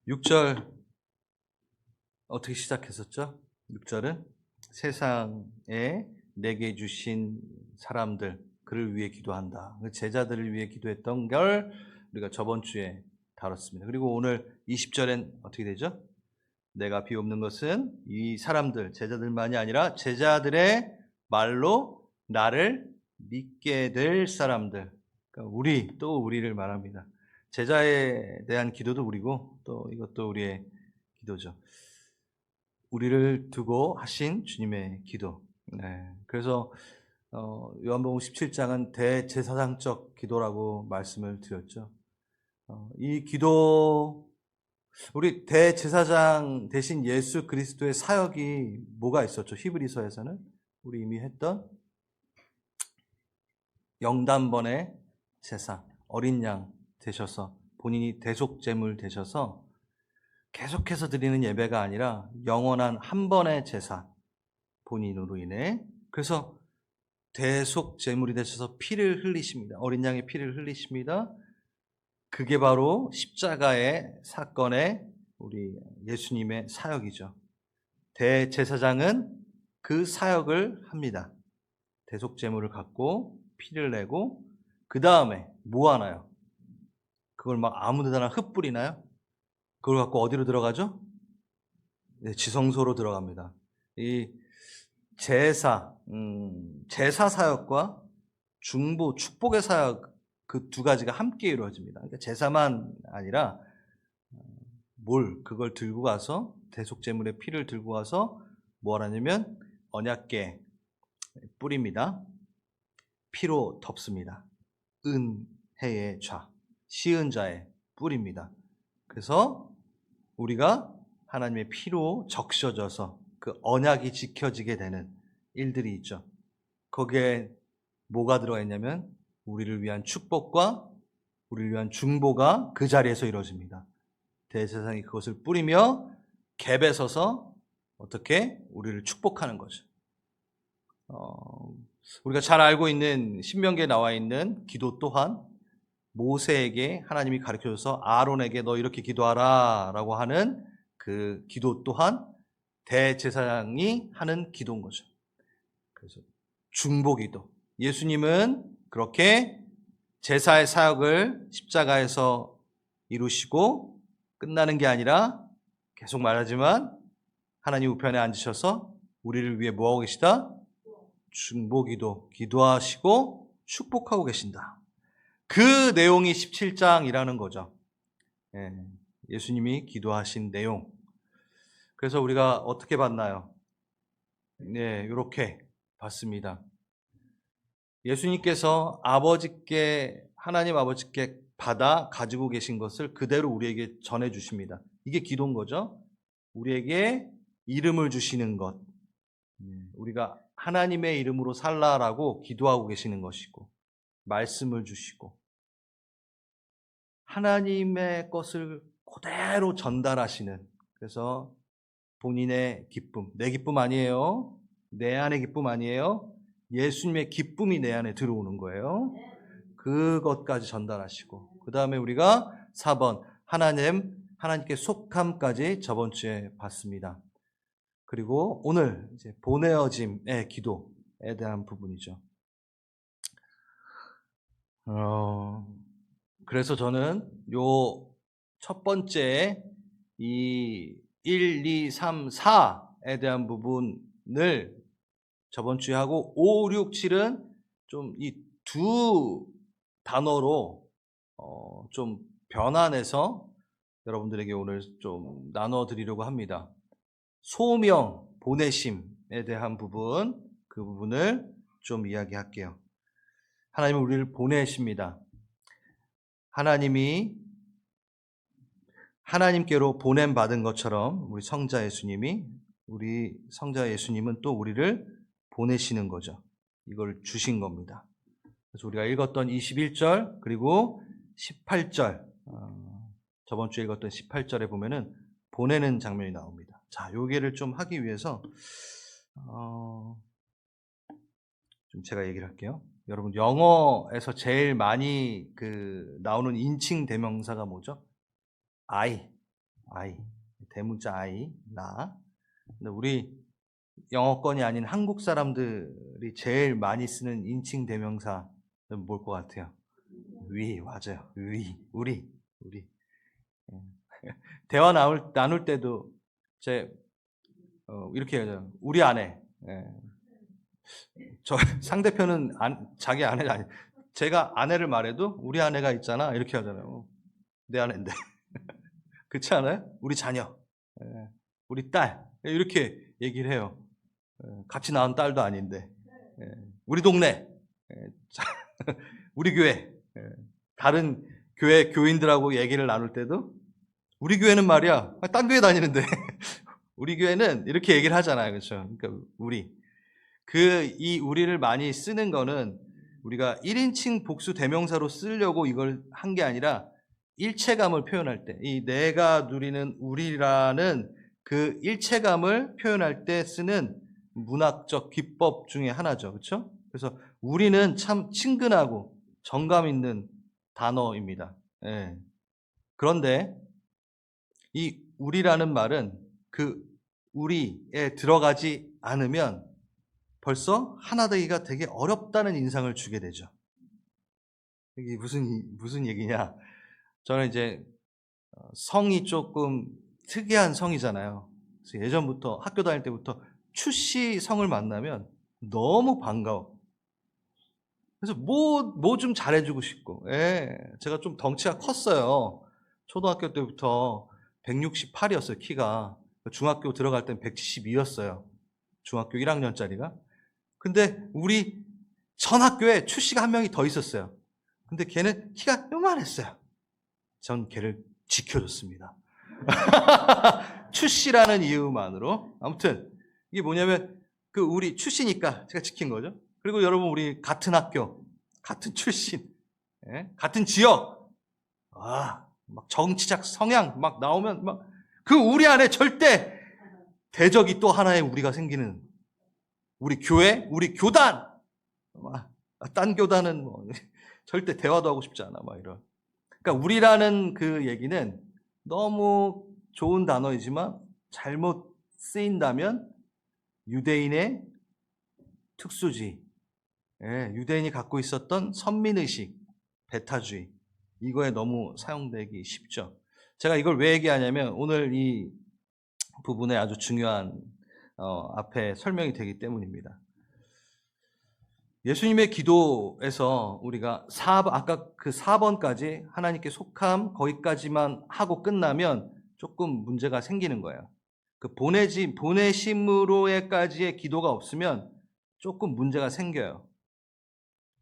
6절 어떻게 시작했었죠? 6절은 세상에 내게 주신 사람들, 그를 위해 기도한다. 제자들을 위해 기도했던 걸 우리가 저번 주에 다뤘습니다. 그리고 오늘 20절엔 어떻게 되죠? 내가 비옵는 것은 이 사람들, 제자들만이 아니라 제자들의 말로 나를 믿게 될 사람들. 그러니까 또 우리를 말합니다. 제자에 대한 기도도 우리고 또 이것도 우리의 기도죠. 우리를 두고 하신 주님의 기도. 네. 그래서 요한복음 17장은 대제사장적 기도라고 말씀을 드렸죠. 이 기도, 우리 대제사장 대신 예수 그리스도의 사역이 뭐가 있었죠? 히브리서에서는 우리 이미 했던 영단번의 제사, 어린 양 되셔서 본인이 대속제물 되셔서 계속해서 드리는 예배가 아니라 영원한 한 번의 제사, 본인으로 인해. 그래서 대속제물이 되셔서 피를 흘리십니다. 어린 양의 피를 흘리십니다. 그게 바로 십자가의 사건의 우리 예수님의 사역이죠. 대제사장은 그 사역을 합니다. 대속제물을 갖고 피를 내고 그 다음에 뭐 하나요? 그걸 막 아무 데나 흩뿌리나요? 그걸 갖고 어디로 들어가죠? 네, 지성소로 들어갑니다. 이 제사 사역과 중보, 축복의 사역, 그 두 가지가 함께 이루어집니다. 그러니까 제사만 아니라 그걸 들고 가서 대속제물의 피를 들고 가서 뭐 하냐면 언약궤 뿌립니다. 피로 덮습니다. 은혜의 좌, 시은 자의 뿌립니다. 그래서 우리가 하나님의 피로 적셔져서 그 언약이 지켜지게 되는 일들이 있죠. 거기에 뭐가 들어가 있냐면 우리를 위한 축복과 우리를 위한 중보가 그 자리에서 이루어집니다. 대제사장이 그것을 뿌리며 갭에 서서 어떻게 우리를 축복하는 거죠. 우리가 잘 알고 있는 신명기에 나와 있는 기도 또한 모세에게 하나님이 가르쳐줘서 아론에게 너 이렇게 기도하라 라고 하는 그 기도 또한 대제사장이 하는 기도인 거죠. 그래서 중보기도. 예수님은 그렇게 제사의 사역을 십자가에서 이루시고 끝나는 게 아니라 계속 말하지만 하나님 우편에 앉으셔서 우리를 위해 뭐하고 계시다? 중보기도, 기도하시고 축복하고 계신다. 그 내용이 17장이라는 거죠. 예수님이 기도하신 내용. 그래서 우리가 어떻게 봤나요? 네, 이렇게 봤습니다. 예수님께서 하나님 아버지께 받아 가지고 계신 것을 그대로 우리에게 전해 주십니다. 이게 기도인 거죠. 우리에게 이름을 주시는 것. 우리가 하나님의 이름으로 살라라고 기도하고 계시는 것이고, 말씀을 주시고, 하나님의 것을 그대로 전달하시는, 그래서 본인의 기쁨, 내 기쁨 아니에요. 내 안의 기쁨 아니에요. 예수님의 기쁨이 내 안에 들어오는 거예요. 그것까지 전달하시고, 그 다음에 우리가 4번 하나님께 속함까지 저번 주에 봤습니다. 그리고 오늘 이제 보내어짐의 기도에 대한 부분이죠. 그래서 저는 요 첫 번째 이 1, 2, 3, 4에 대한 부분을 저번 주에 하고 5, 6, 7은 좀 이 두 단어로 좀 변환해서 여러분들에게 오늘 좀 나눠드리려고 합니다. 소명, 보내심에 대한 부분, 그 부분을 좀 이야기할게요. 하나님은 우리를 보내십니다. 하나님이 하나님께로 보냄받은 것처럼 우리 성자 예수님은 또 우리를 보내시는 거죠. 이걸 주신 겁니다. 그래서 우리가 읽었던 21절 그리고 18절, 저번 주에 읽었던 18절에 보면은 보내는 장면이 나옵니다. 자, 요게를 좀 하기 위해서 좀 제가 얘기를 할게요. 여러분, 영어에서 제일 많이 나오는 인칭 대명사가 뭐죠? I. I, 대문자 I, 나. 근데 우리 영어권이 아닌 한국 사람들이 제일 많이 쓰는 인칭 대명사는 뭘 것 같아요? we, 맞아요. we, 우리. 대화 나눌 때도 이렇게 하죠. 우리 아내. 저 상대편은 자기 아내가 아니. 제가 아내를 말해도 우리 아내가 있잖아 이렇게 하잖아요. 내 아내인데. 그렇지 않아요? 우리 자녀, 우리 딸 이렇게 얘기를 해요. 같이 낳은 딸도 아닌데. 우리 동네, 우리 교회, 다른 교회 교인들하고 얘기를 나눌 때도 우리 교회는 말이야, 딴 교회 다니는데 우리 교회는 이렇게 얘기를 하잖아요. 그렇죠? 그러니까 이 우리를 많이 쓰는 거는 우리가 1인칭 복수 대명사로 쓰려고 이걸 한 게 아니라 일체감을 표현할 때, 이 내가 누리는 우리라는 그 일체감을 표현할 때 쓰는 문학적 기법 중에 하나죠. 그렇죠? 그래서 우리는 참 친근하고 정감 있는 단어입니다. 예. 그런데 이 우리라는 말은 그 우리에 들어가지 않으면 벌써 하나 되기가 되게 어렵다는 인상을 주게 되죠. 이게 무슨 얘기냐? 저는 이제 성이 조금 특이한 성이잖아요. 그래서 예전부터 학교 다닐 때부터 추씨 성을 만나면 너무 반가워. 그래서 뭐 좀 잘해주고 싶고. 예, 제가 좀 덩치가 컸어요. 초등학교 때부터 168이었어요, 키가. 중학교 들어갈 땐 172였어요. 중학교 1학년짜리가. 근데 우리 전 학교에 추씨가 한 명이 더 있었어요. 근데 걔는 키가 요만했어요. 전 걔를 지켜줬습니다. 추씨라는 이유만으로. 아무튼 이게 뭐냐면 그 우리 추씨니까 제가 지킨 거죠. 그리고 여러분 우리 같은 학교, 같은 출신, 같은 지역, 막 정치적 성향 막 나오면 막 그 우리 안에 절대 대적이 또 하나의 우리가 생기는 우리 교회, 우리 교단, 딴 교단은 뭐 절대 대화도 하고 싶지 않아, 막 이런. 그러니까 우리라는 그 얘기는 너무 좋은 단어이지만 잘못 쓰인다면 유대인의 특수주의, 유대인이 갖고 있었던 선민의식, 배타주의, 이거에 너무 사용되기 쉽죠. 제가 이걸 왜 얘기하냐면 오늘 이 부분에 아주 중요한 앞에 설명이 되기 때문입니다. 예수님의 기도에서 우리가 아까 그 4번까지 하나님께 속함 거기까지만 하고 끝나면 조금 문제가 생기는 거예요. 그 보내심으로의까지의 기도가 없으면 조금 문제가 생겨요.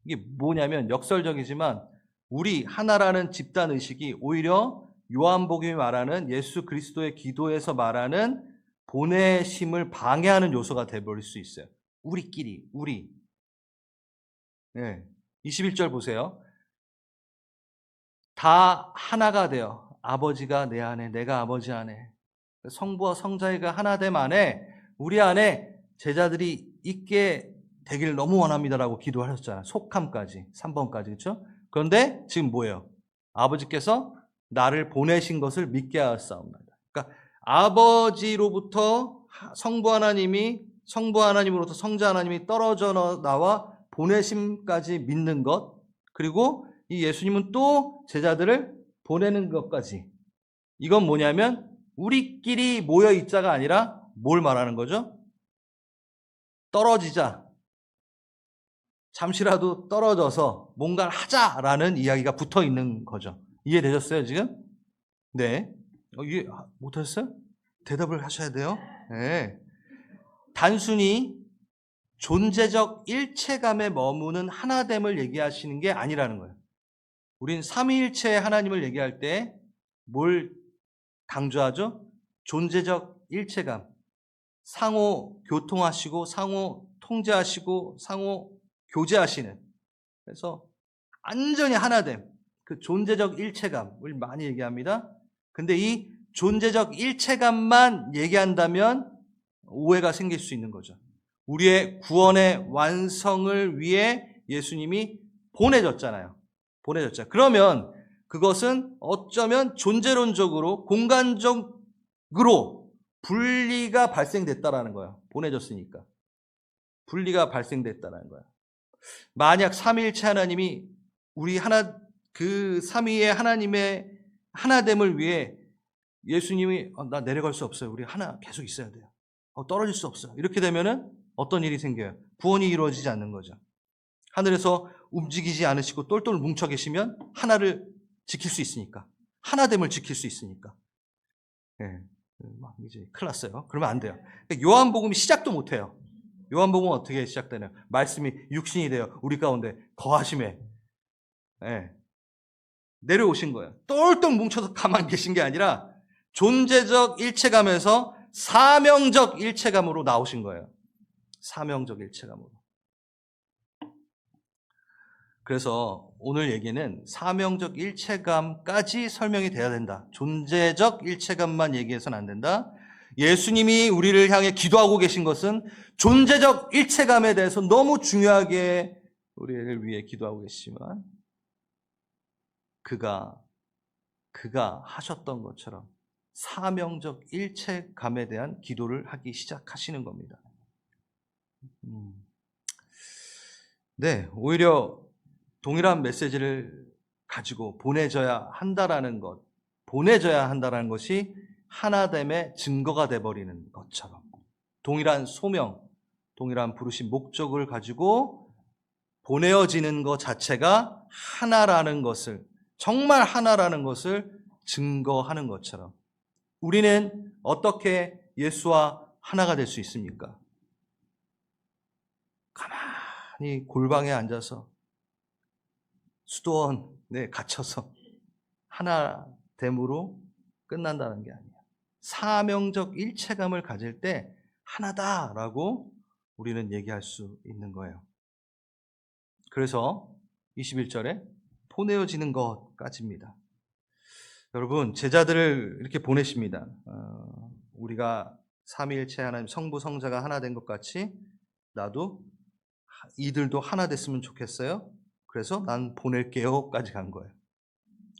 이게 뭐냐면 역설적이지만 우리 하나라는 집단 의식이 오히려 요한복음이 말하는 예수 그리스도의 기도에서 말하는 보내심을 방해하는 요소가 되어버릴 수 있어요. 우리끼리, 우리. 21절 보세요. 다 하나가 되어 아버지가 내 안에, 내가 아버지 안에, 성부와 성자가 하나됨 안에 우리 안에 제자들이 있게 되기를 너무 원합니다라고 기도하셨잖아요. 속함까지, 3번까지, 그렇죠? 그런데 지금 뭐예요? 아버지께서 나를 보내신 것을 믿게 하였사옵나이다. 그러니까 아버지로부터 성부 하나님으로부터 성자 하나님이 떨어져 나와 보내심까지 믿는 것, 그리고 이 예수님은 또 제자들을 보내는 것까지. 이건 뭐냐면 우리끼리 모여 있자가 아니라 뭘 말하는 거죠? 떨어지자. 잠시라도 떨어져서 뭔가를 하자라는 이야기가 붙어 있는 거죠. 이해되셨어요, 지금? 네. 이해 못하셨어요? 대답을 하셔야 돼요. 네. 단순히 존재적 일체감에 머무는 하나됨을 얘기하시는 게 아니라는 거예요. 우린 삼위일체의 하나님을 얘기할 때 뭘 강조하죠? 존재적 일체감. 상호 교통하시고, 상호 통제하시고, 상호 교제하시는. 그래서 완전히 하나됨. 그 존재적 일체감을 많이 얘기합니다. 근데 이 존재적 일체감만 얘기한다면 오해가 생길 수 있는 거죠. 우리의 구원의 완성을 위해 예수님이 보내졌잖아요. 그러면 그것은 어쩌면 존재론적으로 공간적으로 분리가 발생됐다라는 거야. 보내졌으니까. 분리가 발생됐다는 거야. 만약 삼위일체 하나님이 우리 그 삼위의 하나님의 하나됨을 위해 예수님이 나 내려갈 수 없어요. 우리 하나 계속 있어야 돼요. 떨어질 수 없어요. 이렇게 되면은 어떤 일이 생겨요? 구원이 이루어지지 않는 거죠. 하늘에서 움직이지 않으시고 똘똘 뭉쳐 계시면 하나를 지킬 수 있으니까. 하나됨을 지킬 수 있으니까. 네. 막 이제 큰일 났어요. 그러면 안 돼요. 요한복음이 시작도 못 해요. 요한복음은 어떻게 시작되나요? 말씀이 육신이 되어 우리 가운데 거하심에 내려오신 거예요. 똘똘 뭉쳐서 가만히 계신 게 아니라 존재적 일체감에서 사명적 일체감으로 나오신 거예요. 사명적 일체감으로. 그래서 오늘 얘기는 사명적 일체감까지 설명이 돼야 된다. 존재적 일체감만 얘기해서는 안 된다. 예수님이 우리를 향해 기도하고 계신 것은 존재적 일체감에 대해서 너무 중요하게 우리를 위해 기도하고 계시지만 그가 하셨던 것처럼 사명적 일체감에 대한 기도를 하기 시작하시는 겁니다. 네, 오히려 동일한 메시지를 가지고 보내져야 한다라는 것이 하나됨의 증거가 돼버리는 것처럼 동일한 소명, 동일한 부르신 목적을 가지고 보내어지는 것 자체가 하나라는 것을, 정말 하나라는 것을 증거하는 것처럼 우리는 어떻게 예수와 하나가 될 수 있습니까? 가만히 골방에 앉아서 수도원에 갇혀서 하나됨으로 끝난다는 게 아니에요. 사명적 일체감을 가질 때 하나다라고 우리는 얘기할 수 있는 거예요. 그래서 21절에 보내어지는 것까지입니다. 여러분, 제자들을 이렇게 보내십니다. 우리가 삼위일체 하나님 성부 성자가 하나 된 것 같이 나도 이들도 하나 됐으면 좋겠어요. 그래서 난 보낼게요까지 간 거예요.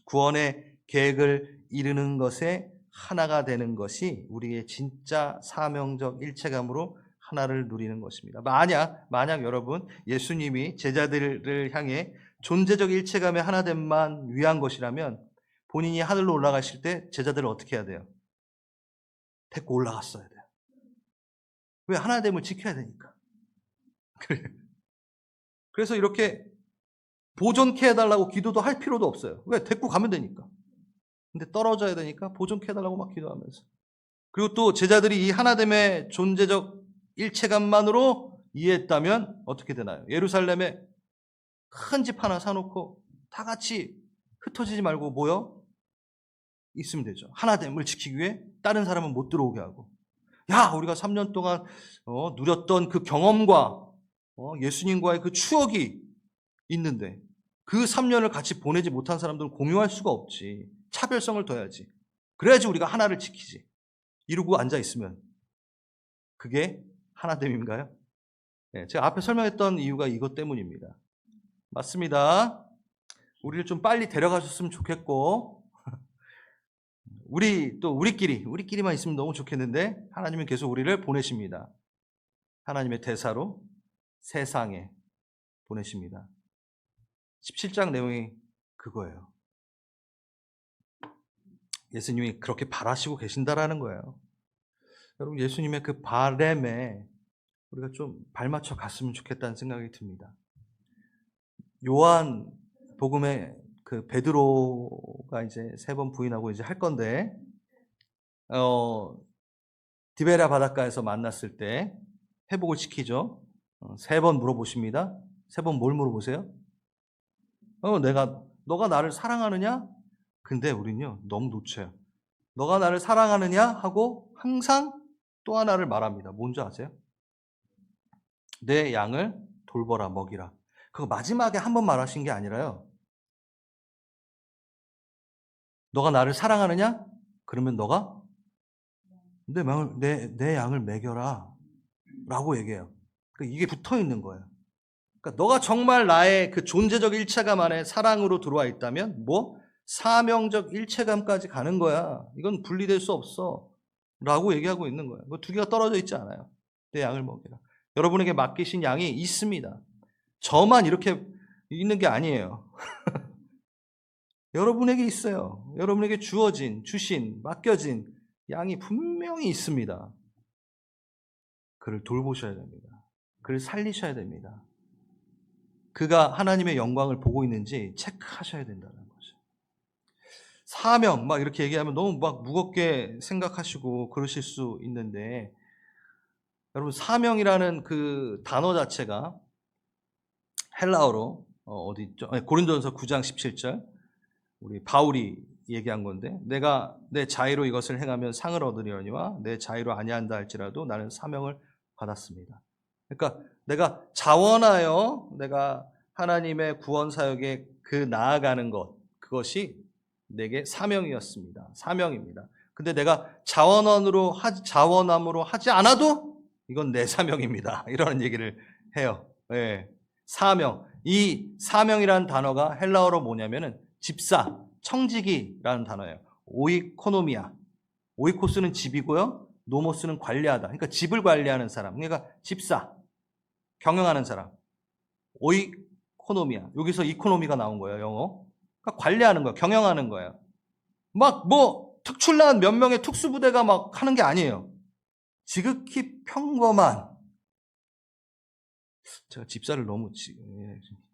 구원의 계획을 이루는 것에 하나가 되는 것이 우리의 진짜 사명적 일체감으로 하나를 누리는 것입니다. 만약 여러분 예수님이 제자들을 향해 존재적 일체감의 하나됨만 위한 것이라면 본인이 하늘로 올라가실 때 제자들을 어떻게 해야 돼요? 데리고 올라갔어야 돼요. 왜? 하나됨을 지켜야 되니까. 그래서 이렇게 보존케 해달라고 기도도 할 필요도 없어요. 왜? 데리고 가면 되니까. 근데 떨어져야 되니까 보존케 해달라고 막 기도하면서. 그리고 또 제자들이 이 하나됨의 존재적 일체감만으로 이해했다면 어떻게 되나요? 예루살렘에 큰 집 하나 사놓고 다 같이 흩어지지 말고 모여 있으면 되죠. 하나됨을 지키기 위해 다른 사람은 못 들어오게 하고. 야, 우리가 3년 동안 누렸던 그 경험과 예수님과의 그 추억이 있는데 그 3년을 같이 보내지 못한 사람들은 공유할 수가 없지. 차별성을 둬야지. 그래야지 우리가 하나를 지키지. 이러고 앉아있으면 그게 하나됨인가요? 네, 제가 앞에 설명했던 이유가 이것 때문입니다. 맞습니다. 우리를 좀 빨리 데려가셨으면 좋겠고 우리끼리만 있으면 너무 좋겠는데 하나님은 계속 우리를 보내십니다. 하나님의 대사로 세상에 보내십니다. 17장 내용이 그거예요. 예수님이 그렇게 바라시고 계신다라는 거예요. 여러분, 예수님의 그 바람에 우리가 좀 발맞춰 갔으면 좋겠다는 생각이 듭니다. 요한 복음에 그 베드로가 이제 3번 부인하고 이제 할 건데, 디베랴 바닷가에서 만났을 때 회복을 시키죠. 3번 물어보십니다. 3번 뭘 물어보세요? 너가 나를 사랑하느냐? 근데 우리는요, 너무 놓쳐요. 너가 나를 사랑하느냐? 하고 항상 또 하나를 말합니다. 뭔지 아세요? 내 양을 돌보라, 먹이라. 그거 마지막에 한 번 말하신 게 아니라요. 너가 나를 사랑하느냐? 그러면 너가 내 양을 먹여라. 라고 얘기해요. 그러니까 이게 붙어 있는 거예요. 그러니까 너가 정말 나의 그 존재적 일체감 안에 사랑으로 들어와 있다면, 사명적 일체감까지 가는 거야. 이건 분리될 수 없어. 라고 얘기하고 있는 거야. 그 두 개가 떨어져 있지 않아요. 내 양을 먹이라. 여러분에게 맡기신 양이 있습니다. 저만 이렇게 있는 게 아니에요. 여러분에게 있어요. 여러분에게 주신, 맡겨진 양이 분명히 있습니다. 그를 돌보셔야 됩니다. 그를 살리셔야 됩니다. 그가 하나님의 영광을 보고 있는지 체크하셔야 된다는 거죠. 사명 막 이렇게 얘기하면 너무 막 무겁게 생각하시고 그러실 수 있는데, 여러분 사명이라는 그 단어 자체가 헬라어로 어디 있죠? 고린도전서 9장 17절 우리 바울이 얘기한 건데, 내가 내 자의로 이것을 행하면 상을 얻으려니와 내 자의로 아니한다 할지라도 나는 사명을 받았습니다. 그러니까 내가 자원하여 내가 하나님의 구원 사역에 그 나아가는 것, 그것이 내게 사명이었습니다. 사명입니다. 근데 내가 자원함으로 하지 않아도 이건 내 사명입니다. 이런 얘기를 해요. 네. 사명. 이 사명이라는 단어가 헬라어로 뭐냐면은 집사, 청지기라는 단어예요. 오이코노미아. 오이코스는 집이고요. 노모스는 관리하다. 그러니까 집을 관리하는 사람. 그러니까 집사, 경영하는 사람. 오이코노미아. 여기서 이코노미가 나온 거예요, 영어. 그러니까 관리하는 거예요. 경영하는 거예요. 막 뭐 특출난 몇 명의 특수부대가 막 하는 게 아니에요. 지극히 평범한, 제가 집사를 너무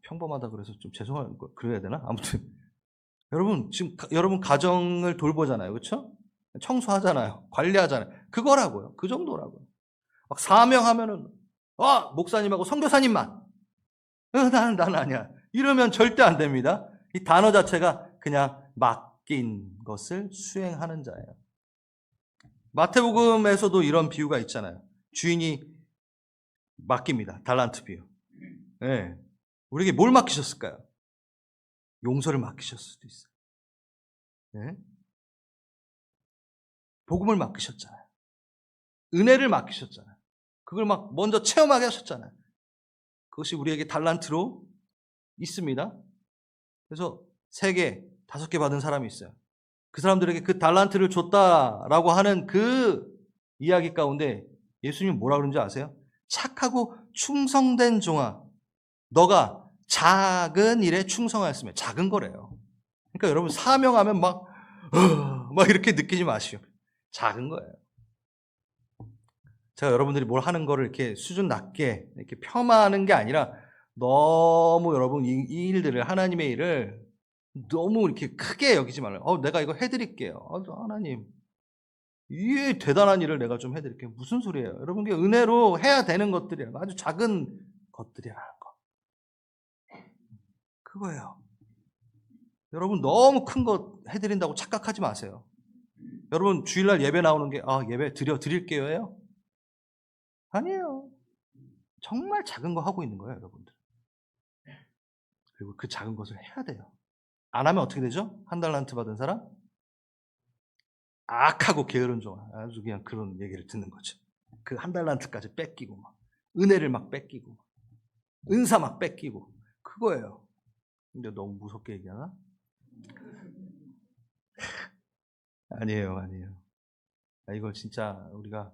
평범하다 그래서 좀 죄송한 거 그래야 되나? 아무튼 여러분 지금 여러분 가정을 돌보잖아요, 그렇죠? 청소하잖아요, 관리하잖아요. 그거라고요. 그 정도라고요. 막 사명하면은 목사님하고 선교사님만, 나는 아니야. 이러면 절대 안 됩니다. 이 단어 자체가 그냥 맡긴 것을 수행하는 자예요. 마태복음에서도 이런 비유가 있잖아요. 주인이 맡깁니다. 달란트 비유. 네. 우리에게 뭘 맡기셨을까요? 용서를 맡기셨을 수도 있어요. 네. 복음을 맡기셨잖아요. 은혜를 맡기셨잖아요. 그걸 막 먼저 체험하게 하셨잖아요. 그것이 우리에게 달란트로 있습니다. 그래서 3개, 5개 받은 사람이 있어요. 그 사람들에게 그 달란트를 줬다라고 하는 그 이야기 가운데 예수님은 뭐라 그런지 아세요? 착하고 충성된 종아, 너가 작은 일에 충성하였으면. 작은 거래요. 그러니까 여러분 사명하면 막 이렇게 느끼지 마시오. 작은 거예요. 제가 여러분들이 뭘 하는 거를 이렇게 수준 낮게 이렇게 폄하하는 게 아니라, 너무 여러분 이 일들을, 하나님의 일을 너무 이렇게 크게 여기지 말아요. 내가 이거 해드릴게요. 하나님, 이 대단한 일을 내가 좀 해드릴게요. 무슨 소리예요? 여러분, 그 은혜로 해야 되는 것들이에요. 아주 작은 것들이라는 거. 그거예요. 여러분 너무 큰 거 해드린다고 착각하지 마세요. 여러분 주일날 예배 나오는 게 예배 드릴게요예요? 아니에요. 정말 작은 거 하고 있는 거예요, 여러분들. 그리고 그 작은 것을 해야 돼요. 안 하면 어떻게 되죠? 한 달란트 받은 사람? 악하고 게으른 종, 아주 그냥 그런 얘기를 듣는 거죠. 그 한 달란트까지 뺏기고, 막 은혜를 막 뺏기고, 은사 막 뺏기고, 그거예요. 근데 너무 무섭게 얘기하나? 아니에요. 이걸 진짜 우리가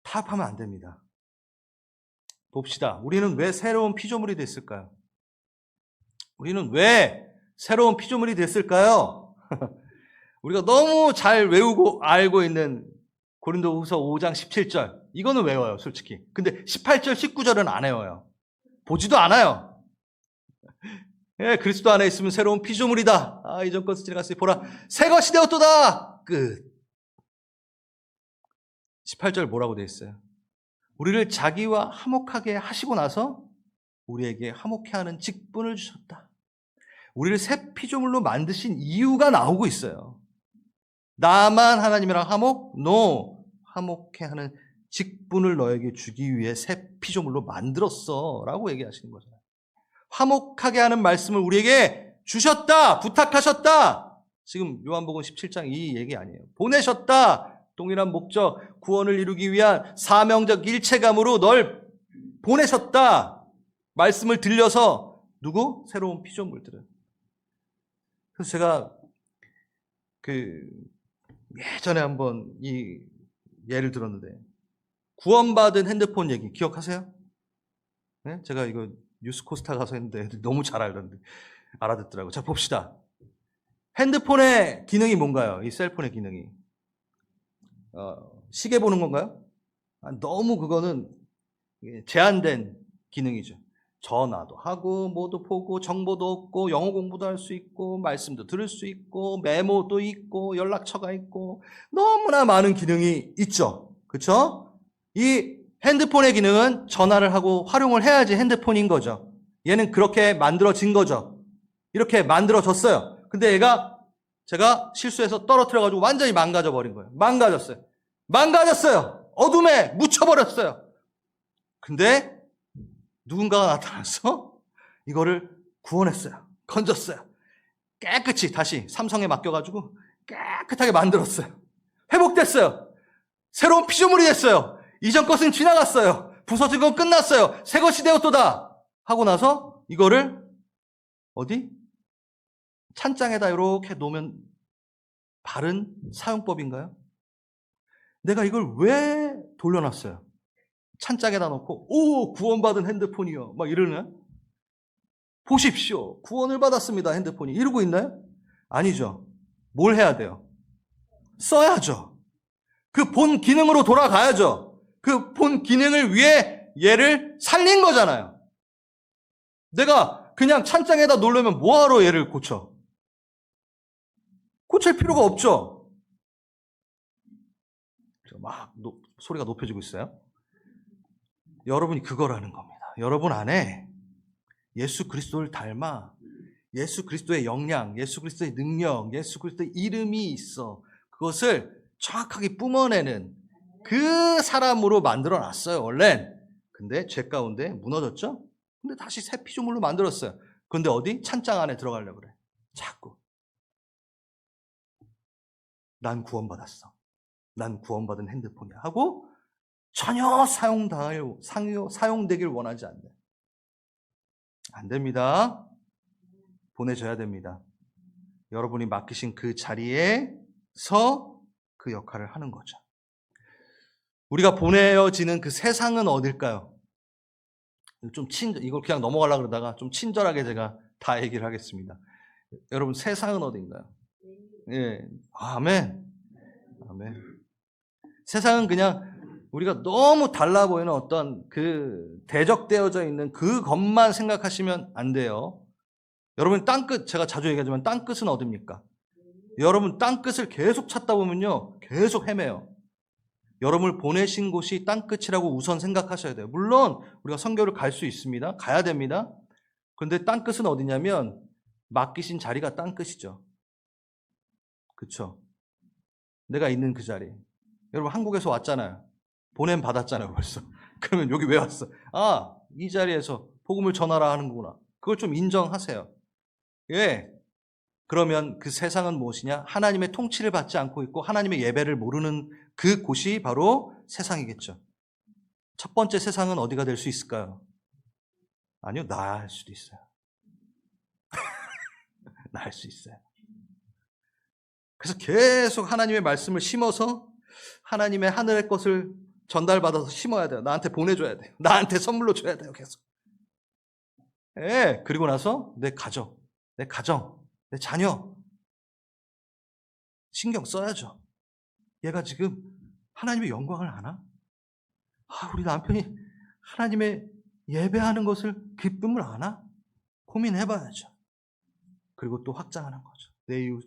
타협하면 안 됩니다. 봅시다. 우리는 왜 새로운 피조물이 됐을까요? 우리는 왜 새로운 피조물이 됐을까요? 우리가 너무 잘 외우고 알고 있는 고린도후서 5장 17절, 이거는 외워요, 솔직히. 근데 18절, 19절은 안 외워요. 보지도 않아요. 예, 그리스도 안에 있으면 새로운 피조물이다. 이전 것을 지나갔으니 보라, 새 것이 되었도다. 끝. 18절 뭐라고 되어 있어요? 우리를 자기와 화목하게 하시고 나서 우리에게 화목해 하는 직분을 주셨다. 우리를 새 피조물로 만드신 이유가 나오고 있어요. 나만 하나님이랑 화목? No. 화목해 하는 직분을 너에게 주기 위해 새 피조물로 만들었어 라고 얘기하시는 거잖아요. 화목하게 하는 말씀을 우리에게 주셨다, 부탁하셨다. 지금 요한복음 17장 이 얘기 아니에요. 보내셨다. 동일한 목적, 구원을 이루기 위한 사명적 일체감으로 널 보내셨다. 말씀을 들려서 누구? 새로운 피조물들은. 그래서 제가 예전에 한번 이 예를 들었는데, 구원받은 핸드폰 얘기 기억하세요? 네? 제가 이거 뉴스코스타 가서 했는데 애들 너무 잘 알아듣더라고요. 자, 봅시다. 핸드폰의 기능이 뭔가요? 이 셀폰의 기능이. 시계 보는 건가요? 너무 그거는 제한된 기능이죠. 전화도 하고 뭐도 보고 정보도 얻고 영어 공부도 할 수 있고 말씀도 들을 수 있고 메모도 있고 연락처가 있고 너무나 많은 기능이 있죠. 그렇죠? 이 핸드폰의 기능은 전화를 하고 활용을 해야지 핸드폰인 거죠. 얘는 그렇게 만들어진 거죠. 이렇게 만들어졌어요. 근데 얘가 제가 실수해서 떨어뜨려가지고 완전히 망가져 버린 거예요. 망가졌어요. 어둠에 묻혀버렸어요. 근데 누군가가 나타나서 이거를 구원했어요. 건졌어요. 깨끗이 다시 삼성에 맡겨가지고 깨끗하게 만들었어요. 회복됐어요. 새로운 피조물이 됐어요. 이전 것은 지나갔어요. 부서진 건 끝났어요. 새 것이 되었도다 하고 나서 이거를 어디? 찬장에다 이렇게 놓으면 바른 사용법인가요? 내가 이걸 왜 돌려놨어요? 찬장에다 놓고 오 구원받은 핸드폰이요 막 이러는, 보십시오 구원을 받았습니다 핸드폰이, 이러고 있나요? 아니죠. 뭘 해야 돼요? 써야죠. 그 본 기능으로 돌아가야죠. 그 본 기능을 위해 얘를 살린 거잖아요. 내가 그냥 찬장에다 놓으려면 뭐하러 얘를 고쳐? 고칠 필요가 없죠. 막 소리가 높여지고 있어요. 여러분이 그거라는 겁니다. 여러분 안에 예수 그리스도를 닮아 예수 그리스도의 역량, 예수 그리스도의 능력, 예수 그리스도의 이름이 있어. 그것을 정확하게 뿜어내는 그 사람으로 만들어놨어요, 원래. 근데 죄 가운데 무너졌죠? 근데 다시 새 피조물로 만들었어요. 그런데 어디? 찬장 안에 들어가려고 그래. 자꾸. 난 구원받았어. 난 구원받은 핸드폰이야. 하고 전혀 사용되길 원하지 않네. 안 됩니다. 보내줘야 됩니다. 여러분이 맡기신 그 자리에서 그 역할을 하는 거죠. 우리가 보내어지는 그 세상은 어딜까요? 이걸 그냥 넘어가려고 그러다가 좀 친절하게 제가 다 얘기를 하겠습니다. 여러분, 세상은 어딘가요? 예. 아멘. 아멘. 세상은 그냥 우리가 너무 달라 보이는 어떤 그 대적되어져 있는 그 것만 생각하시면 안 돼요. 여러분, 땅끝, 제가 자주 얘기하지만 땅끝은 어딥니까? 여러분, 땅끝을 계속 찾다 보면요, 계속 헤매요. 여러분을 보내신 곳이 땅끝이라고 우선 생각하셔야 돼요. 물론 우리가 선교를 갈 수 있습니다. 가야 됩니다. 그런데 땅끝은 어디냐면 맡기신 자리가 땅끝이죠. 그렇죠? 내가 있는 그 자리. 여러분, 한국에서 왔잖아요. 보냄 받았잖아요, 벌써. 그러면 여기 왜 왔어? 아, 이 자리에서 복음을 전하라 하는구나. 그걸 좀 인정하세요. 예. 그러면 그 세상은 무엇이냐? 하나님의 통치를 받지 않고 있고 하나님의 예배를 모르는 그 곳이 바로 세상이겠죠. 첫 번째 세상은 어디가 될 수 있을까요? 아니요, 나을 수도 있어요. 나을 수 있어요. 그래서 계속 하나님의 말씀을 심어서 하나님의 하늘의 것을 전달받아서 심어야 돼요. 나한테 보내줘야 돼요. 나한테 선물로 줘야 돼요. 계속. 예, 그리고 나서 내 가족, 내 자녀 신경 써야죠. 얘가 지금 하나님의 영광을 아나? 우리 남편이 하나님의 예배하는 것을 기쁨을 아나? 고민해봐야죠. 그리고 또 확장하는 거죠. 내 이웃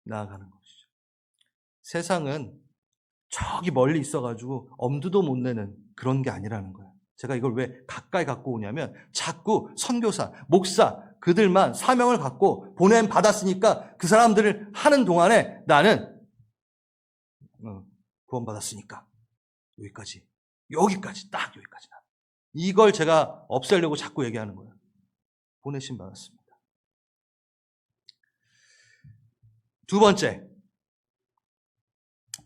나아가는 것이죠. 세상은 저기 멀리 있어가지고 엄두도 못 내는 그런 게 아니라는 거예요. 제가 이걸 왜 가까이 갖고 오냐면 자꾸 선교사, 목사 그들만 사명을 갖고 보냄 받았으니까 그 사람들을 하는 동안에 나는 구원받았으니까 여기까지 딱 여기까지. 이걸 제가 없애려고 자꾸 얘기하는 거예요. 보내심 받았습니다. 두 번째,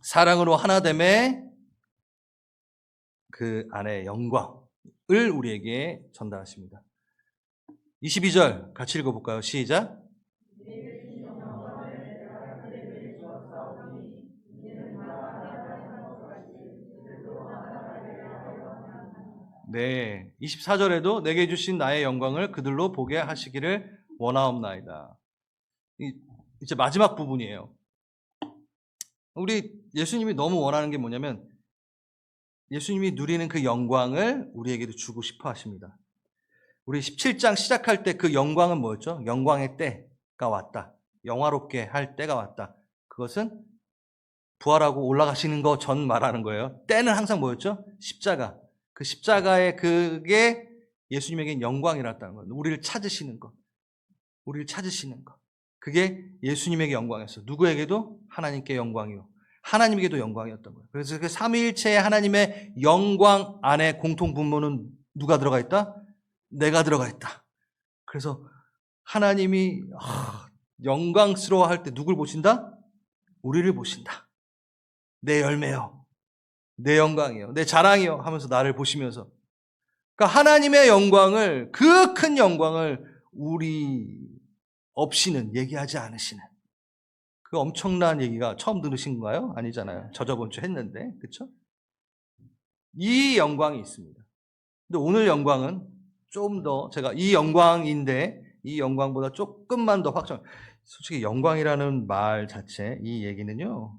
사랑으로 하나됨의 그 안에 영광을 우리에게 전달하십니다. 22절 같이 읽어볼까요? 시작. 네, 24절에도 내게 주신 나의 영광을 그들로 보게 하시기를 원하옵나이다. 이제 마지막 부분이에요. 우리 예수님이 너무 원하는 게 뭐냐면 예수님이 누리는 그 영광을 우리에게도 주고 싶어 하십니다. 우리 17장 시작할 때 그 영광은 뭐였죠? 영광의 때가 왔다. 영화롭게 할 때가 왔다. 그것은 부활하고 올라가시는 거 전 말하는 거예요. 때는 항상 뭐였죠? 십자가. 그 십자가의 그게 예수님에겐 영광이랐다는 거예요. 우리를 찾으시는 것. 우리를 찾으시는 것. 그게 예수님에게 영광이었어요. 누구에게도 하나님께 영광이요. 하나님에게도 영광이었던 거예요. 그래서 그 삼위일체의 하나님의 영광 안에 공통 분모는 누가 들어가 있다? 내가 들어가 있다. 그래서 하나님이 영광스러워할 때 누굴 보신다? 우리를 보신다. 내 열매요. 내 영광이요. 내 자랑이요. 하면서 나를 보시면서. 그러니까 하나님의 영광을, 그 큰 영광을 우리 없이는 얘기하지 않으시는 그 엄청난 얘기가 처음 들으신 건가요? 아니잖아요. 저번 주 했는데. 그렇죠? 이 영광이 있습니다. 근데 오늘 영광은 좀 더 제가 이 영광인데 이 영광보다 조금만 더 확장. 솔직히 영광이라는 말 자체 이 얘기는요.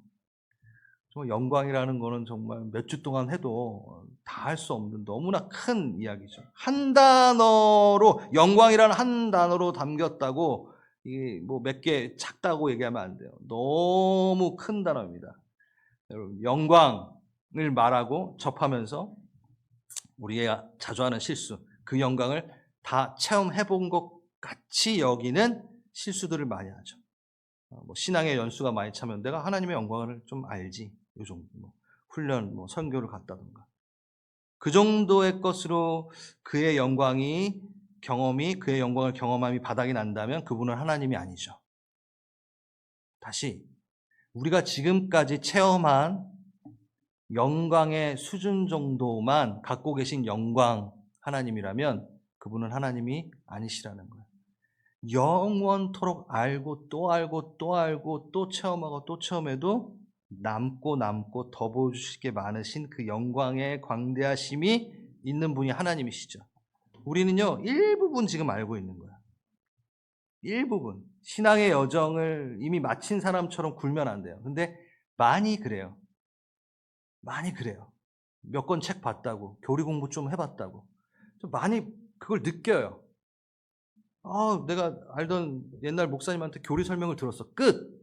정말 영광이라는 거는 정말 몇 주 동안 해도 다 할 수 없는 너무나 큰 이야기죠. 한 단어로 영광이라는 한 단어로 담겼다고 이게 뭐 몇 개 작다고 얘기하면 안 돼요. 너무 큰 단어입니다. 여러분 영광을 말하고 접하면서 우리가 자주 하는 실수, 그 영광을 다 체험해 본 것 같이 여기는 실수들을 많이 하죠. 뭐 신앙의 연수가 많이 차면 내가 하나님의 영광을 좀 알지. 요 정도 뭐 훈련, 뭐 선교를 갔다던가 그 정도의 것으로 그의 영광이 그의 영광을 경험함이 바닥이 난다면 그분은 하나님이 아니죠. 다시 우리가 지금까지 체험한 영광의 수준 정도만 갖고 계신 영광 하나님이라면 그분은 하나님이 아니시라는 거예요. 영원토록 알고 또 알고 또 알고 또 체험하고 또 체험해도 남고 더 보여주시게 많으신 그 영광의 광대하심이 있는 분이 하나님이시죠. 우리는요 일부분 지금 알고 있는 거야. 일부분 신앙의 여정을 이미 마친 사람처럼 굴면 안 돼요. 근데 많이 그래요. 많이 그래요. 몇 권 책 봤다고 교리 공부 좀 해봤다고 좀 많이 그걸 느껴요. 내가 알던 옛날 목사님한테 교리 설명을 들었어. 끝.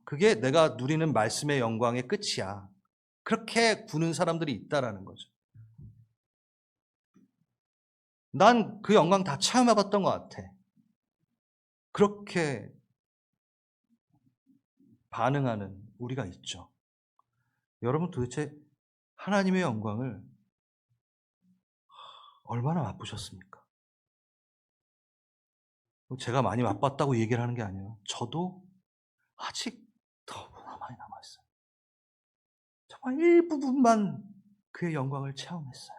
그게 내가 누리는 말씀의 영광의 끝이야. 그렇게 구는 사람들이 있다라는 거죠. 난 그 영광 다 체험해봤던 것 같아. 그렇게 반응하는 우리가 있죠. 여러분 도대체 하나님의 영광을 얼마나 맛보셨습니까? 제가 많이 맛봤다고 얘기를 하는 게 아니에요. 저도 아직 너무나 많이 남아있어요. 정말 일부분만 그의 영광을 체험했어요.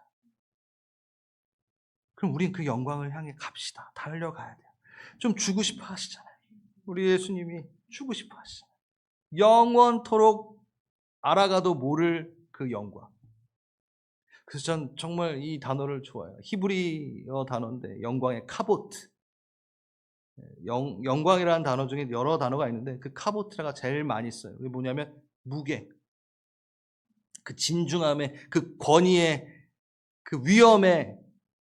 그럼 우린 그 영광을 향해 갑시다. 달려가야 돼요. 좀 주고 싶어 하시잖아요. 우리 예수님이 주고 싶어 하시잖아요. 영원토록 알아가도 모를 그 영광. 그래서 전 정말 이 단어를 좋아해요. 히브리어 단어인데 영광의 카보트. 영광이라는 단어 중에 여러 단어가 있는데 그 카보트가 제일 많이 써요. 그게 뭐냐면 무게. 그 진중함의, 그 권위의, 그 위엄의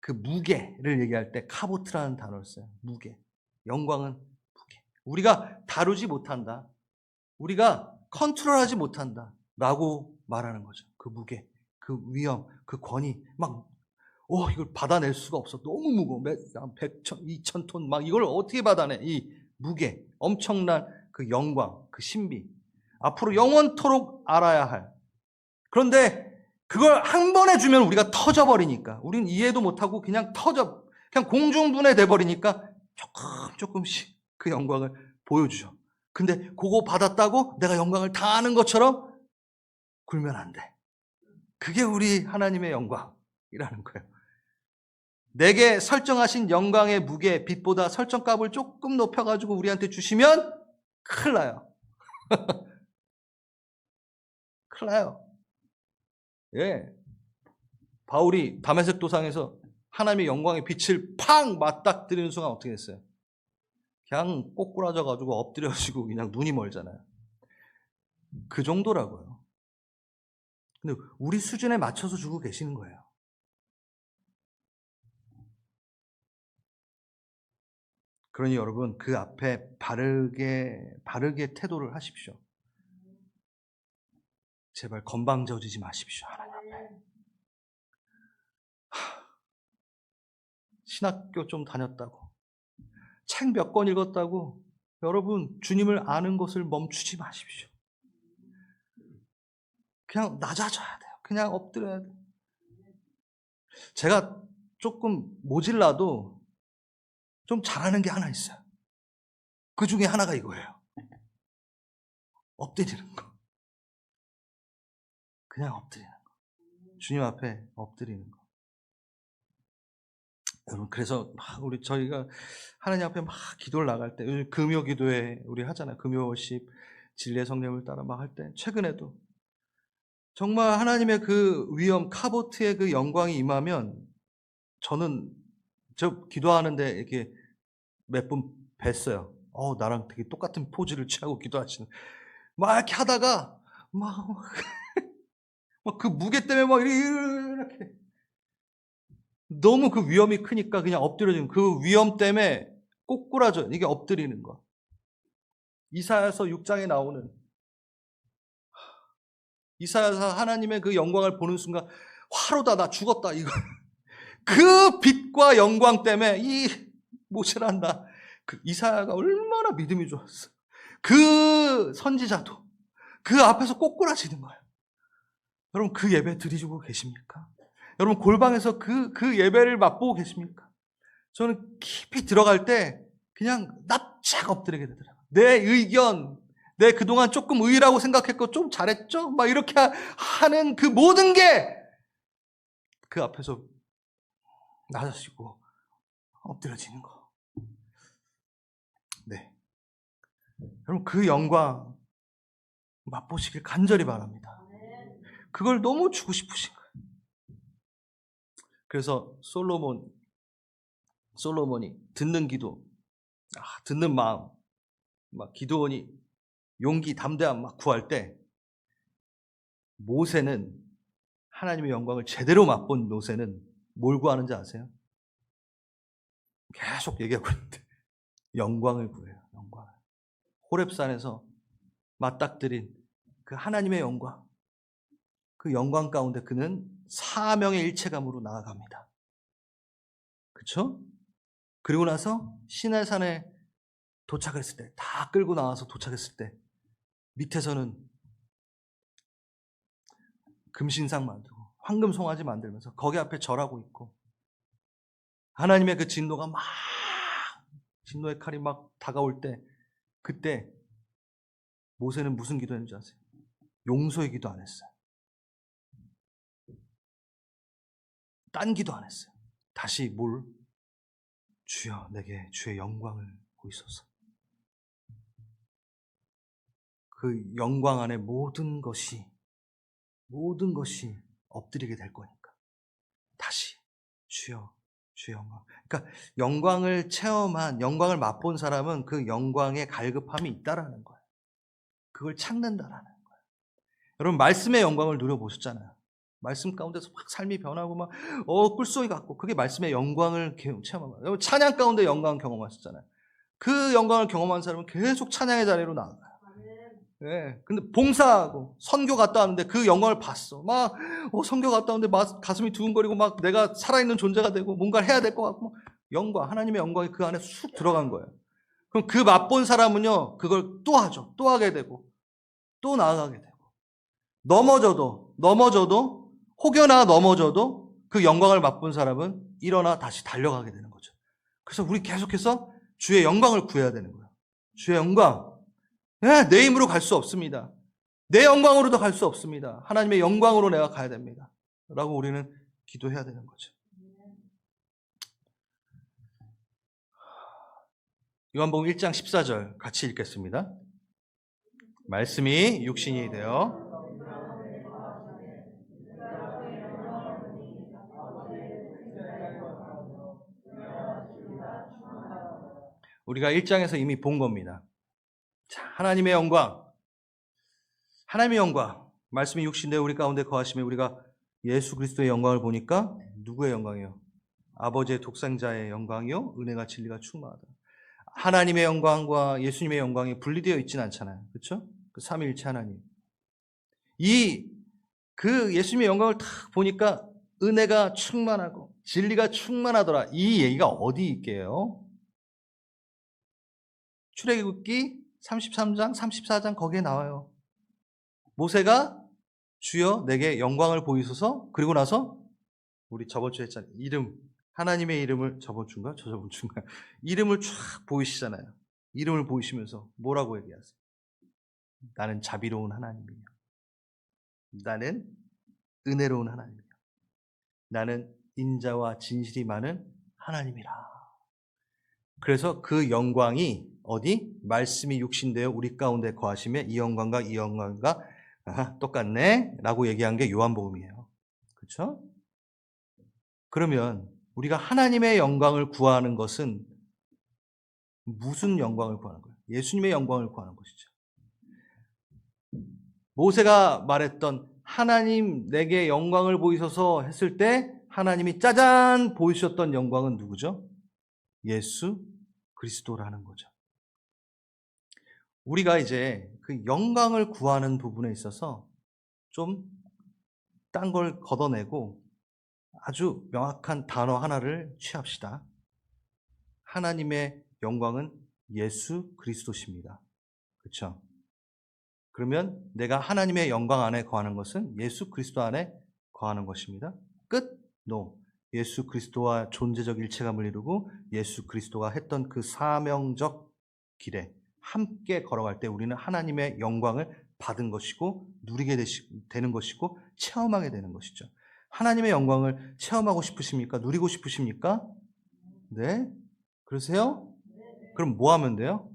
그 무게를 얘기할 때 카보트라는 단어를 써요. 무게. 영광은 무게. 우리가 다루지 못한다. 우리가 컨트롤하지 못한다. 라고 말하는 거죠. 그 무게, 그 위엄, 그 권위. 이걸 받아낼 수가 없어. 너무 무거워. 100천, 2,000톤. 이걸 어떻게 받아내? 이 무게. 엄청난 그 영광, 그 신비. 앞으로 영원토록 알아야 할. 그런데 그걸 한 번에 주면 우리가 터져버리니까 우린 이해도 못하고 그냥 그냥 공중분해 돼버리니까 조금씩 그 영광을 보여주죠. 근데 그거 받았다고 내가 영광을 다 아는 것처럼 굴면 안 돼. 그게 우리 하나님의 영광이라는 거예요. 내게 설정하신 영광의 무게, 빛보다 설정값을 조금 높여가지고 우리한테 주시면 큰일 나요. 큰일 나요. 예. 바울이 다메섹 도상에서 하나님의 영광의 빛을 팡 맞닥뜨리는 순간 어떻게 됐어요? 그냥 꼬꾸라져가지고 엎드려지고 그냥 눈이 멀잖아요. 그 정도라고요. 근데 우리 수준에 맞춰서 주고 계시는 거예요. 그러니 여러분 그 앞에 바르게 태도를 하십시오. 제발 건방져지지 마십시오. 하나님 앞에. 신학교 좀 다녔다고, 책 몇 권 읽었다고 여러분 주님을 아는 것을 멈추지 마십시오. 그냥 낮아져야 돼요. 그냥 엎드려야 돼요. 제가 조금 모질라도 좀 잘하는 게 하나 있어요. 그 중에 하나가 이거예요. 엎드리는 거. 그냥 엎드리는 거. 주님 앞에 엎드리는 거. 여러분 그래서 막 저희가 하나님 앞에 막 기도를 나갈 때, 요즘 금요 기도회 우리 하잖아요. 금요 월십 진리의 성령을 따라 막 할 때, 최근에도 정말 하나님의 그 위엄, 카보트의 그 영광이 임하면 저는 저 기도하는데 이렇게 몇 분 뵀어요. 나랑 되게 똑같은 포즈를 취하고 기도하시는. 막 이렇게 하다가 막 그 무게 때문에 막 이렇게 너무 그 위험이 크니까 그냥 엎드려지는, 그 위험 때문에 꼬꾸라져. 이게 엎드리는 거. 이사야서 6장에 나오는, 이사야서 하나님의 그 영광을 보는 순간 화로다, 나 죽었다 이거. 그 빛과 영광 때문에 이 모세란다. 그 이사야가 얼마나 믿음이 좋았어. 그 선지자도 그 앞에서 꼬꾸라지는 거예요. 여러분 그 예배 드리고 계십니까? 여러분 골방에서 그 예배를 맛보고 계십니까? 저는 깊이 들어갈 때 그냥 납작 엎드리게 되더라고요. 내 의견, 내 그동안 조금 의라고 생각했고 좀 잘했죠? 막 이렇게 하는 그 모든 게 그 앞에서 낮아지고 엎드려지는 거. 네. 여러분 그 영광 맛보시길 간절히 바랍니다. 그걸 너무 주고 싶으신 거예요. 그래서 솔로몬이 듣는 기도, 듣는 마음, 막 기도원이 용기, 담대함 막 구할 때, 모세는 하나님의 영광을 제대로 맛본 모세는 뭘 구하는지 아세요? 계속 얘기하고 있는데 영광을 구해요. 영광. 호렙산에서 맞닥뜨린 그 하나님의 영광, 그 영광 가운데 그는 사명의 일체감으로 나아갑니다. 그렇죠? 그리고 나서 시내산에 도착했을 때, 다 끌고 나와서 도착했을 때 밑에서는 금신상 만들고 황금 송아지 만들면서 거기 앞에 절하고 있고, 하나님의 그 진노의 칼이 막 다가올 때, 그때 모세는 무슨 기도했는지 아세요? 용서의 기도 안 했어요. 딴 기도 안 했어요. 다시 뭘? 주여 내게 주의 영광을 보이소서. 그 영광 안에 모든 것이 엎드리게 될 거니까 다시 주여 주의 영광. 그러니까 영광을 체험한, 영광을 맛본 사람은 그 영광에 갈급함이 있다라는 거예요. 그걸 찾는다라는 거예요. 여러분 말씀의 영광을 누려보셨잖아요. 말씀 가운데서 막 삶이 변하고 막 꿀송이 같고, 그게 말씀의 영광을 체험한 거예요. 여러분 찬양 가운데 영광 경험하셨잖아요. 그 영광을 경험한 사람은 계속 찬양의 자리로 나아가요. 네. 근데 봉사하고 선교 갔다 왔는데 그 영광을 봤어. 막 선교 갔다 왔는데 막 가슴이 두근거리고 막 내가 살아있는 존재가 되고 뭔가를 해야 될 것 같고, 영광, 하나님의 영광이 그 안에 쑥 들어간 거예요. 그럼 그 맛본 사람은요, 그걸 또 하죠. 또 하게 되고 또 나아가게 되고, 넘어져도 혹여나 넘어져도 그 영광을 맛본 사람은 일어나 다시 달려가게 되는 거죠. 그래서 우리 계속해서 주의 영광을 구해야 되는 거예요. 주의 영광. 네, 내 힘으로 갈 수 없습니다. 내 영광으로도 갈 수 없습니다. 하나님의 영광으로 내가 가야 됩니다. 라고 우리는 기도해야 되는 거죠. 요한복음 1장 14절 같이 읽겠습니다. 말씀이 육신이 되어 우리가 1장에서 이미 본 겁니다. 자, 하나님의 영광. 하나님의 영광. 말씀이 육신되어 우리 가운데 거하시며 우리가 예수 그리스도의 영광을 보니까 누구의 영광이요? 아버지의 독생자의 영광이요? 은혜가 진리가 충만하다. 하나님의 영광과 예수님의 영광이 분리되어 있지는 않잖아요. 그렇죠? 그 삼위일체 하나님. 그 예수님의 영광을 딱 보니까 은혜가 충만하고 진리가 충만하더라. 이 얘기가 어디 있게요? 출애굽기 33장, 34장 거기에 나와요. 모세가 주여 내게 영광을 보이소서. 그리고 나서 우리 저번 주에 했잖아요. 하나님의 이름을 저번 주인가? 저번 주인가? 이름을 쫙 보이시잖아요. 이름을 보이시면서 뭐라고 얘기하세요? 나는 자비로운 하나님이며 나는 은혜로운 하나님이며 나는 인자와 진실이 많은 하나님이라. 그래서 그 영광이 어디? 말씀이 육신되어 우리 가운데 거하시며 이 영광과 똑같네 라고 얘기한 게 요한복음이에요. 그렇죠? 그러면 우리가 하나님의 영광을 구하는 것은 무슨 영광을 구하는 거예요? 예수님의 영광을 구하는 것이죠. 모세가 말했던 하나님 내게 영광을 보이소서 했을 때 하나님이 짜잔 보이셨던 영광은 누구죠? 예수 그리스도라는 거죠. 우리가 이제 그 영광을 구하는 부분에 있어서 좀 딴 걸 걷어내고 아주 명확한 단어 하나를 취합시다. 하나님의 영광은 예수 그리스도십니다. 그렇죠? 그러면 내가 하나님의 영광 안에 거하는 것은 예수 그리스도 안에 거하는 것입니다. 끝. No. 예수 그리스도와 존재적 일체감을 이루고 예수 그리스도가 했던 그 사명적 길에 함께 걸어갈 때 우리는 하나님의 영광을 받은 것이고 누리게 되는 것이고 체험하게 되는 것이죠. 하나님의 영광을 체험하고 싶으십니까? 누리고 싶으십니까? 네? 그러세요? 그럼 뭐 하면 돼요?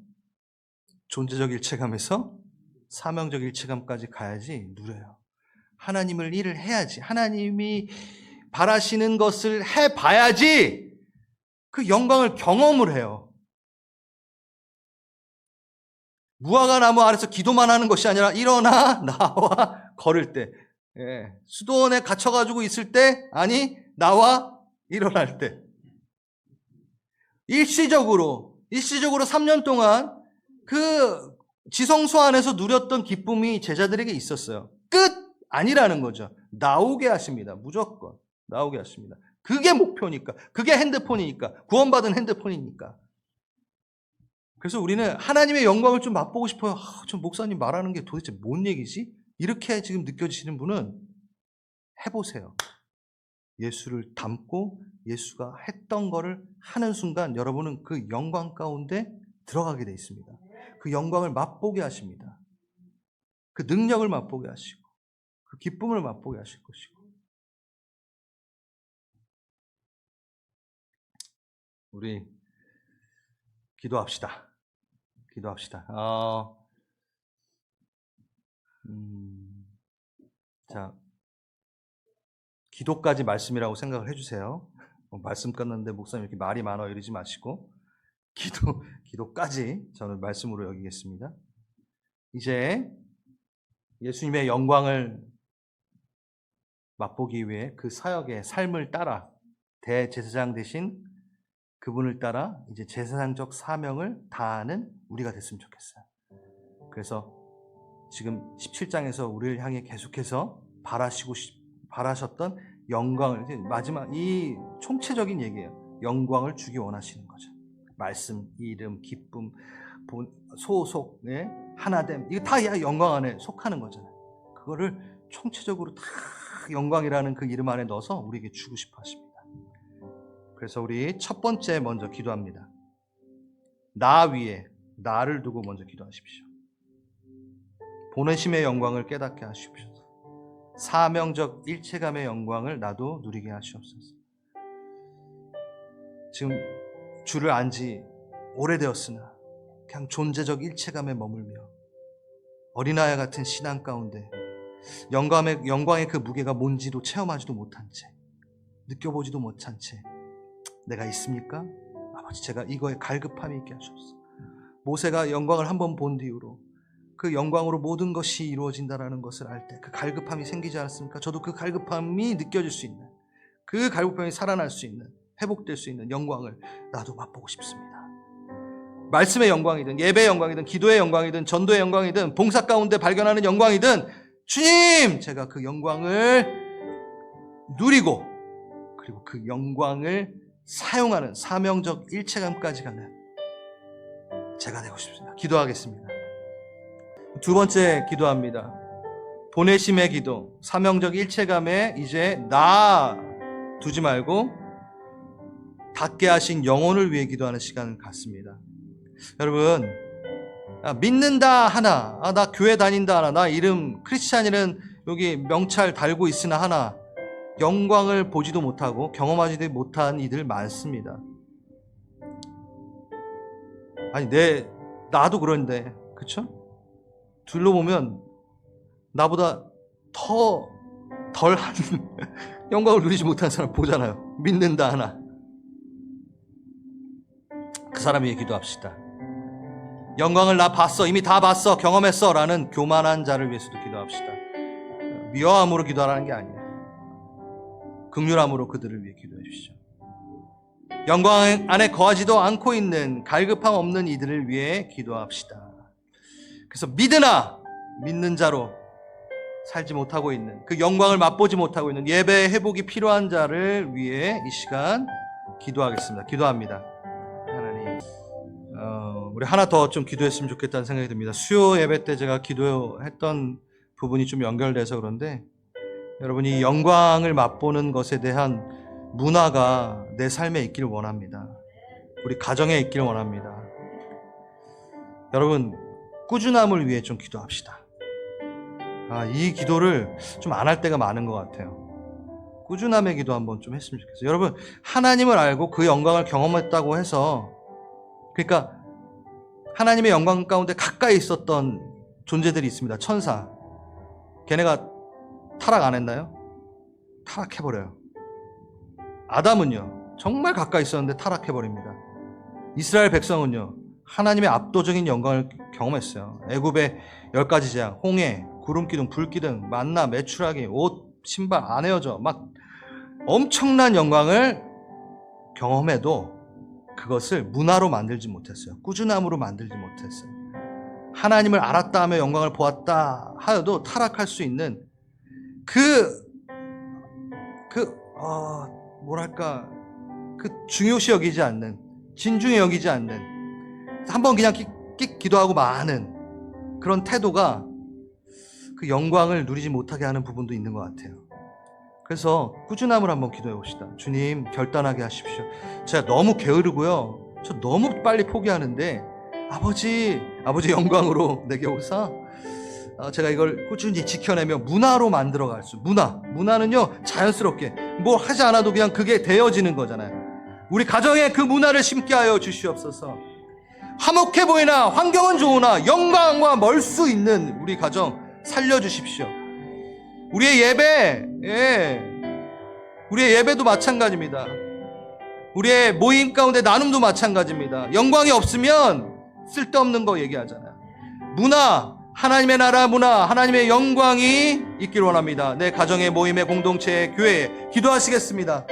존재적 일체감에서 사명적 일체감까지 가야지 누려요. 하나님을 일을 해야지. 하나님이 바라시는 것을 해봐야지 그 영광을 경험을 해요. 무화과 나무 아래서 기도만 하는 것이 아니라 일어나 나와 걸을 때, 수도원에 갇혀가지고 있을 때, 아니 나와 일어날 때, 일시적으로 3년 동안 그 지성소 안에서 누렸던 기쁨이 제자들에게 있었어요. 끝! 아니라는 거죠. 나오게 하십니다. 무조건 나오게 하십니다. 그게 목표니까, 그게 핸드폰이니까, 구원받은 핸드폰이니까. 그래서 우리는 하나님의 영광을 좀 맛보고 싶어요. 저 목사님 말하는 게 도대체 뭔 얘기지? 이렇게 지금 느껴지시는 분은 해보세요. 예수를 닮고 예수가 했던 거를 하는 순간 여러분은 그 영광 가운데 들어가게 돼 있습니다. 그 영광을 맛보게 하십니다. 그 능력을 맛보게 하시고 그 기쁨을 맛보게 하실 것이고. 우리 기도합시다. 기도합시다. 자, 기도까지 말씀이라고 생각을 해주세요. 말씀 끝났는데 목사님 이렇게 말이 많아 이러지 마시고 기도까지 저는 말씀으로 여기겠습니다. 이제 예수님의 영광을 맛보기 위해 그 사역의 삶을 따라 대제사장 되신 그분을 따라 이제 제사장적 사명을 다하는 우리가 됐으면 좋겠어요. 그래서 지금 17장에서 우리를 향해 계속해서 바라셨던 영광을, 마지막 이 총체적인 얘기예요. 영광을 주기 원하시는 거죠. 말씀, 이름, 기쁨, 소속, 하나됨, 이거 다 영광 안에 속하는 거잖아요. 그거를 총체적으로 다 영광이라는 그 이름 안에 넣어서 우리에게 주고 싶어 하십니다. 그래서 우리 첫 번째 먼저 기도합니다. 나 위에 나를 두고 먼저 기도하십시오. 보내심의 영광을 깨닫게 하시옵소서. 사명적 일체감의 영광을 나도 누리게 하시옵소서. 지금 주를 안 지 오래되었으나 그냥 존재적 일체감에 머물며 어린아이 같은 신앙 가운데 영광의 그 무게가 뭔지도 체험하지도 못한 채, 느껴보지도 못한 채 내가 있습니까? 아버지 제가 이거에 갈급함이 있게 하시옵소서. 모세가 영광을 한번 본 뒤로 그 영광으로 모든 것이 이루어진다는 것을 알 때 그 갈급함이 생기지 않았습니까? 저도 그 갈급함이 느껴질 수 있는, 그 갈급함이 살아날 수 있는, 회복될 수 있는 영광을 나도 맛보고 싶습니다. 말씀의 영광이든 예배의 영광이든 기도의 영광이든 전도의 영광이든 봉사 가운데 발견하는 영광이든 주님 제가 그 영광을 누리고 그리고 그 영광을 사용하는 사명적 일체감까지 가는 제가 되고 싶습니다. 기도하겠습니다. 두 번째 기도합니다. 보내심의 기도, 사명적 일체감에 이제 나 두지 말고 닿게 하신 영혼을 위해 기도하는 시간을 갖습니다. 여러분, 믿는다 하나, 나 교회 다닌다 하나, 나 이름 크리스찬이는 여기 명찰 달고 있으나 하나, 영광을 보지도 못하고 경험하지도 못한 이들 많습니다. 아니 나도 그런데 그쵸? 둘러보면 나보다 더 덜한 영광을 누리지 못한 사람 보잖아요. 믿는다 하나. 그 사람 위해 기도합시다. 영광을 나 봤어, 이미 다 봤어, 경험했어 라는 교만한 자를 위해서도 기도합시다. 미워함으로 기도하라는 게 아니에요. 긍휼함으로 그들을 위해 기도해 주시죠. 영광 안에 거하지도 않고 있는 갈급함 없는 이들을 위해 기도합시다. 그래서 믿으나 믿는 자로 살지 못하고 있는, 그 영광을 맛보지 못하고 있는 예배의 회복이 필요한 자를 위해 이 시간 기도하겠습니다. 기도합니다. 하나님, 우리 하나 더 좀 기도했으면 좋겠다는 생각이 듭니다. 수요 예배 때 제가 기도했던 부분이 좀 연결돼서 그런데 여러분이 영광을 맛보는 것에 대한 문화가 내 삶에 있기를 원합니다. 우리 가정에 있기를 원합니다. 여러분, 꾸준함을 위해 좀 기도합시다. 이 기도를 좀 안 할 때가 많은 것 같아요. 꾸준함의 기도 한번 좀 했으면 좋겠어요. 여러분, 하나님을 알고 그 영광을 경험했다고 해서, 그러니까 하나님의 영광 가운데 가까이 있었던 존재들이 있습니다. 천사. 걔네가 타락 안 했나요? 타락해버려요. 아담은요, 정말 가까이 있었는데 타락해버립니다. 이스라엘 백성은요, 하나님의 압도적인 영광을 경험했어요. 애굽의 10가지 재앙, 홍해, 구름기둥, 불기둥, 만나, 메추라기, 옷, 신발 안 헤어져, 막 엄청난 영광을 경험해도 그것을 문화로 만들지 못했어요. 꾸준함으로 만들지 못했어요. 하나님을 알았다 하며 영광을 보았다 하여도 타락할 수 있는 뭐랄까, 그 중요시 여기지 않는, 진중히 여기지 않는, 한번 그냥 기도하고 마는 그런 태도가 그 영광을 누리지 못하게 하는 부분도 있는 것 같아요. 그래서 꾸준함을 한번 기도해 봅시다. 주님, 결단하게 하십시오. 제가 너무 게으르고요, 저 너무 빨리 포기하는데 아버지 영광으로 내게 오사 제가 이걸 꾸준히 지켜내며 문화로 만들어갈 수. 문화는요, 자연스럽게 뭐 하지 않아도 그냥 그게 되어지는 거잖아요. 우리 가정에 그 문화를 심게 하여 주시옵소서. 화목해 보이나 환경은 좋으나 영광과 멀 수 있는 우리 가정 살려주십시오. 우리의 예배도 마찬가지입니다. 우리의 모임 가운데 나눔도 마찬가지입니다. 영광이 없으면 쓸데없는 거 얘기하잖아요. 문화, 하나님의 나라 문화, 하나님의 영광이 있길 원합니다. 내 가정의 모임의 공동체의 교회에 기도하시겠습니다.